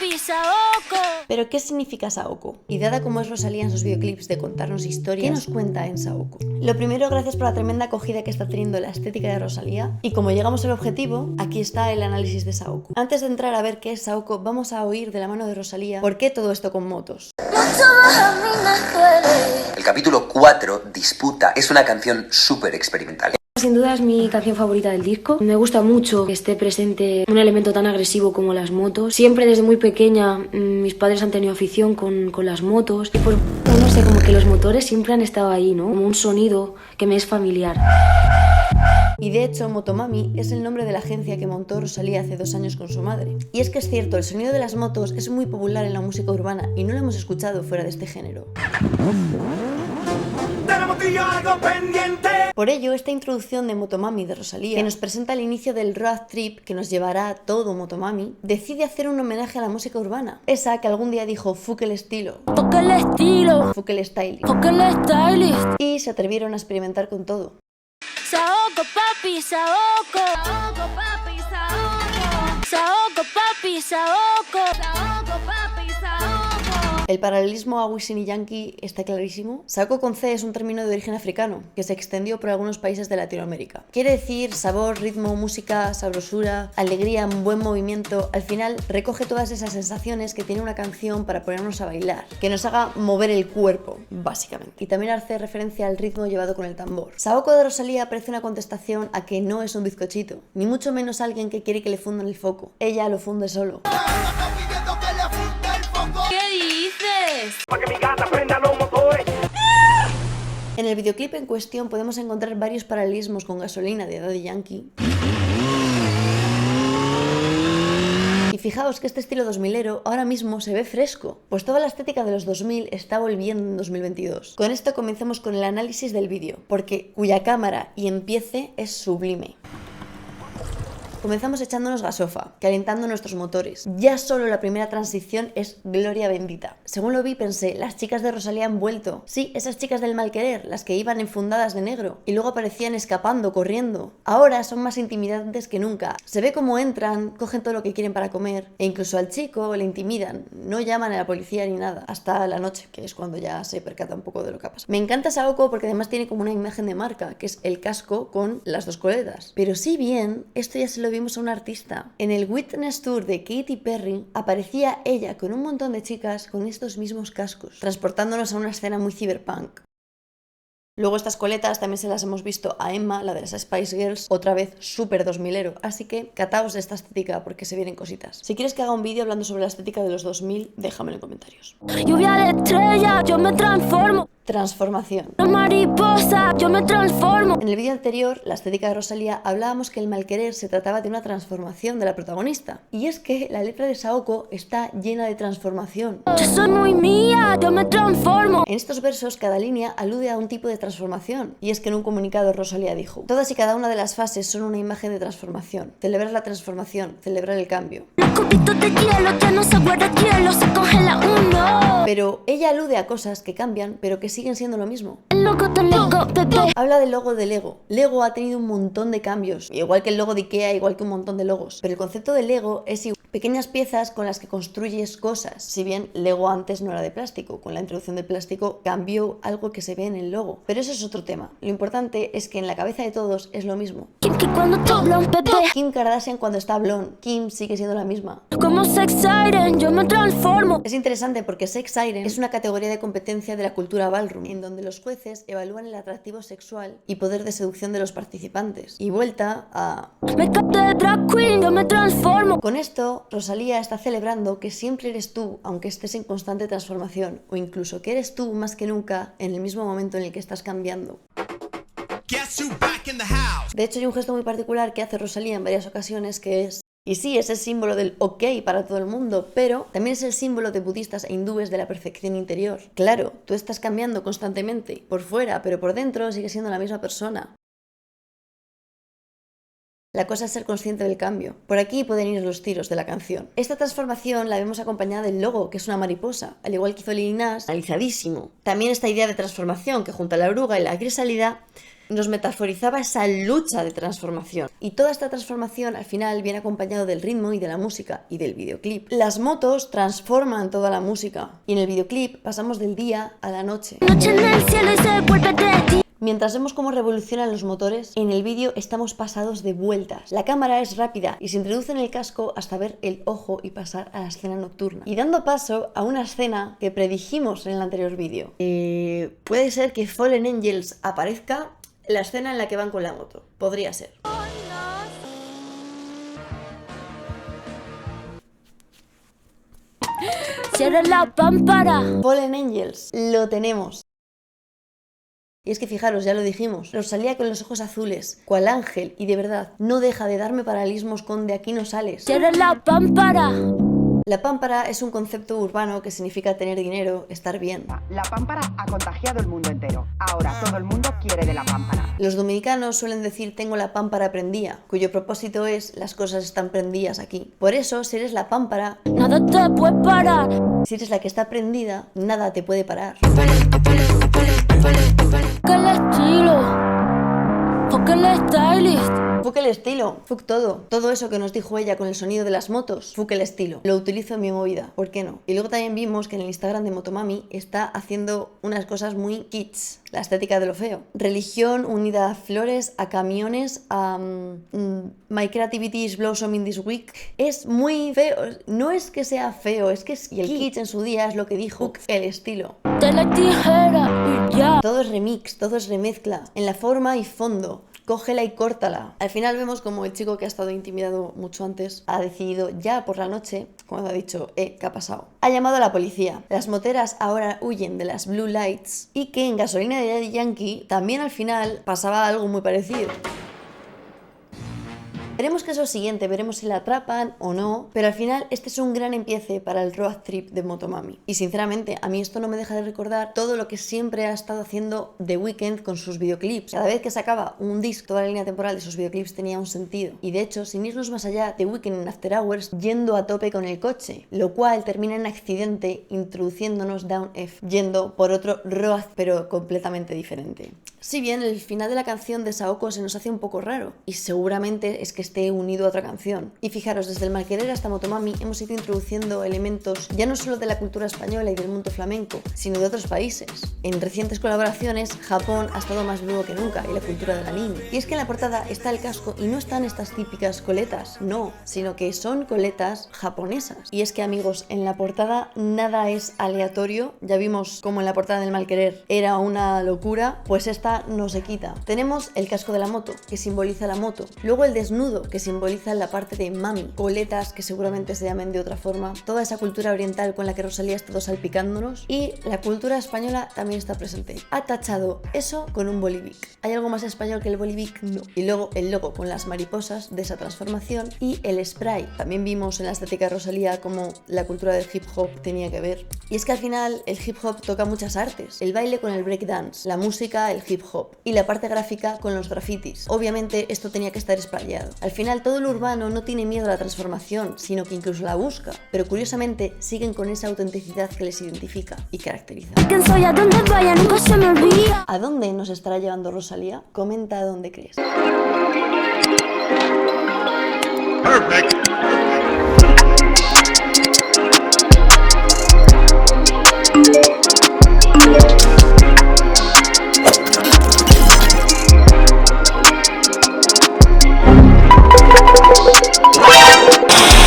papi, Saoko. Pero ¿qué significa Saoko? Y dada como es Rosalía en sus videoclips de contarnos historias, ¿qué nos cuenta en Saoko? Lo primero, gracias por la tremenda acogida que está teniendo la estética de Rosalía. Y como llegamos al objetivo, aquí está el análisis de Saoko. Antes de entrar a ver qué es Saoko, vamos a oír de la mano de Rosalía por qué todo esto con motos. El capítulo 4, Disputa, es una canción súper experimental. Sin duda es mi canción favorita del disco. Me gusta mucho que esté presente un elemento tan agresivo como las motos. Siempre desde muy pequeña mis padres han tenido afición con las motos. Y pues, no sé, como que los motores siempre han estado ahí, ¿no? Como un sonido que me es familiar. Y de hecho, Motomami es el nombre de la agencia que montó Rosalía hace 2 años con su madre. Y es que es cierto, el sonido de las motos es muy popular en la música urbana y no lo hemos escuchado fuera de este género. Por ello, esta introducción de Motomami de Rosalía, que nos presenta el inicio del road trip que nos llevará a todo Motomami, decide hacer un homenaje a la música urbana. Esa que algún día dijo fuck el estilo, Fuck el estilo, fuck el styling. fuck el stylist. Y se atrevieron a experimentar con todo. Saoko, papi, Saoko. Saoko, papi, Saoko. Saoko, papi, Saoko. Saoko, papi, Saoko. El paralelismo a Wisin y Yankee está clarísimo. Saoko con C es un término de origen africano que se extendió por algunos países de Latinoamérica. Quiere decir sabor, ritmo, música, sabrosura, alegría, un buen movimiento. Al final recoge todas esas sensaciones que tiene una canción para ponernos a bailar, que nos haga mover el cuerpo, básicamente. Y también hace referencia al ritmo llevado con el tambor. Saoko de Rosalía parece una contestación a que no es un bizcochito, ni mucho menos alguien que quiere que le fundan el foco. Ella lo funde solo. ¿Qué dices? En el videoclip en cuestión podemos encontrar varios paralelismos con Gasolina de Daddy Yankee. Y fijaos que este estilo 2000ero ahora mismo se ve fresco, pues toda la estética de los 2000 está volviendo en 2022. Con esto comencemos con el análisis del vídeo, porque cuya cámara y empiece es sublime. Comenzamos echándonos gasofa, calentando nuestros motores. Ya solo la primera transición es gloria bendita. Según lo vi pensé, las chicas de Rosalía han vuelto. Sí, esas chicas del mal querer, las que iban enfundadas de negro y luego aparecían escapando, corriendo. Ahora son más intimidantes que nunca. Se ve cómo entran, cogen todo lo que quieren para comer e incluso al chico le intimidan. No llaman a la policía ni nada, hasta la noche, que es cuando ya se percata un poco de lo que ha pasado. Me encanta Saoko porque además tiene como una imagen de marca, que es el casco con las dos coletas. Pero si bien, esto ya se lo vimos a un artista. En el Witness Tour de Katy Perry aparecía ella con un montón de chicas con estos mismos cascos, transportándonos a una escena muy cyberpunk. Luego estas coletas también se las hemos visto a Emma, la de las Spice Girls, otra vez súper 2000ero, así que cataos de esta estética porque se vienen cositas. Si quieres que haga un vídeo hablando sobre la estética de los 2000, déjamelo en comentarios. Lluvia de estrellas, yo me transformo. Transformación. Una mariposa, yo me transformo. En el vídeo anterior, la estética de Rosalía, hablábamos que el malquerer se trataba de una transformación de la protagonista. Y es que la letra de Saoko está llena de transformación. Yo soy muy mía, yo me transformo. En estos versos, cada línea alude a un tipo de transformación. Y es que en un comunicado Rosalía dijo: todas y cada una de las fases son una imagen de transformación. Celebrar la transformación, celebrar el cambio. Los cubitos de hielo que no se guarda hielo, se congela uno. Pero ella alude a cosas que cambian, pero que siguen siendo lo mismo. El logo del Lego, bebé. Habla del logo de Lego. Lego ha tenido un montón de cambios, igual que el logo de Ikea, igual que un montón de logos. Pero el concepto de Lego es igual. Pequeñas piezas con las que construyes cosas. Si bien Lego antes no era de plástico, con la introducción del plástico cambió algo que se ve en el logo. Pero eso es otro tema. Lo importante es que en la cabeza de todos es lo mismo. Kim que cuando te habla un bebé. Kim Kardashian cuando está blonde, Kim sigue siendo la misma. Como Sex Siren, yo me transformo. Es interesante porque Sex Siren es una categoría de competencia de la cultura ballroom, en donde los jueces evalúan el atractivo sexual y poder de seducción de los participantes. Y vuelta a... Make-up de drag queen, yo me transformo. Con esto, Rosalía está celebrando que siempre eres tú, aunque estés en constante transformación, o incluso que eres tú más que nunca en el mismo momento en el que estás cambiando. De hecho, hay un gesto muy particular que hace Rosalía en varias ocasiones que es... Y sí, es el símbolo del ok para todo el mundo, pero también es el símbolo de budistas e hindúes de la perfección interior. Claro, tú estás cambiando constantemente, por fuera, pero por dentro sigues siendo la misma persona. La cosa es ser consciente del cambio. Por aquí pueden ir los tiros de la canción. Esta transformación la vemos acompañada del logo, que es una mariposa, al igual que hizo Lil Nas, analizadísimo. También esta idea de transformación, que junto a la oruga y la crisálida nos metaforizaba esa lucha de transformación. Y toda esta transformación al final viene acompañado del ritmo y de la música y del videoclip. Las motos transforman toda la música y en el videoclip pasamos del día a la noche. Noche en el cielo y se vuelve de ti. Mientras vemos cómo revolucionan los motores, en el vídeo estamos pasados de vueltas. La cámara es rápida y se introduce en el casco hasta ver el ojo y pasar a la escena nocturna. Y dando paso a una escena que predijimos en el anterior vídeo. Puede ser que Fallen Angels aparezca en la escena en la que van con la moto. Podría ser. Cierra la pámpara. Fallen Angels, lo tenemos. Y es que fijaros, ya lo dijimos, Rosalía con los ojos azules, cual ángel, y de verdad, no deja de darme paralelismos con De aquí no sales. Cierra la pámpara. La pámpara es un concepto urbano que significa tener dinero, estar bien. La pámpara ha contagiado el mundo entero. Ahora todo el mundo quiere de la pámpara. Los dominicanos suelen decir tengo la pámpara prendía, cuyo propósito es las cosas están prendidas aquí. Por eso, si eres la pámpara, Nada te puede parar. si eres la que está prendida, nada te puede parar. Que el estilo. Fuck el stylist. Fuck el estilo, fuck todo. Todo eso que nos dijo ella con el sonido de las motos, fuck el estilo. Lo utilizo en mi movida, ¿por qué no? Y luego también vimos que en el Instagram de Motomami está haciendo unas cosas muy kitsch, la estética de lo feo. Religión unida a flores, a camiones, a My creativity is blossoming this week. Es muy feo, no es que sea feo, es que es... Y el kitsch en su día es lo que dijo, fuck el estilo. De la tijera y ya. Todo es remix, todo es remezcla, en la forma y fondo. Cógela y córtala. Al final vemos como el chico que ha estado intimidado mucho antes ha decidido ya por la noche, cuando ha dicho, ¿qué ha pasado? Ha llamado a la policía. Las moteras ahora huyen de las blue lights y que en Gasolina de Daddy Yankee también al final pasaba algo muy parecido. Veremos qué es lo siguiente, veremos si la atrapan o no, pero al final este es un gran empiece para el road trip de Motomami. Y sinceramente, a mí esto no me deja de recordar todo lo que siempre ha estado haciendo The Weeknd con sus videoclips. Cada vez que sacaba un disco, toda la línea temporal de sus videoclips tenía un sentido. Y de hecho, sin irnos más allá, The Weeknd en After Hours yendo a tope con el coche, lo cual termina en accidente introduciéndonos Down F, yendo por otro road, pero completamente diferente. Si bien el final de la canción de Saoko se nos hace un poco raro, y seguramente es que esté unido a otra canción. Y fijaros, desde el Malquerer hasta Motomami hemos ido introduciendo elementos ya no solo de la cultura española y del mundo flamenco, sino de otros países. En recientes colaboraciones, Japón ha estado más vivo que nunca y la cultura del anime. Y es que en la portada está el casco y no están estas típicas coletas, no, sino que son coletas japonesas. Y es que amigos, en la portada nada es aleatorio, ya vimos como en la portada del Malquerer era una locura, pues esta no se quita. Tenemos el casco de la moto, que simboliza la moto, luego el desnudo, que simboliza la parte de mami, coletas que seguramente se llamen de otra forma, toda esa cultura oriental con la que Rosalía ha estado salpicándonos, y la cultura española también está presente. Ha tachado eso con un bolivic. ¿Hay algo más español que el bolivic? No. Y luego el logo con las mariposas de esa transformación y el spray. También vimos en la estética de Rosalía cómo la cultura del hip hop tenía que ver. Y es que al final el hip hop toca muchas artes. El baile con el breakdance, la música, el hip hop y la parte gráfica con los grafitis. Obviamente esto tenía que estar sprayado. Al final todo lo urbano no tiene miedo a la transformación, sino que incluso la busca, pero curiosamente siguen con esa autenticidad que les identifica y caracteriza. ¿Quién soy? A donde vaya nunca se me olvida. ¿A dónde nos estará llevando Rosalía? Comenta a dónde crees. Perfect.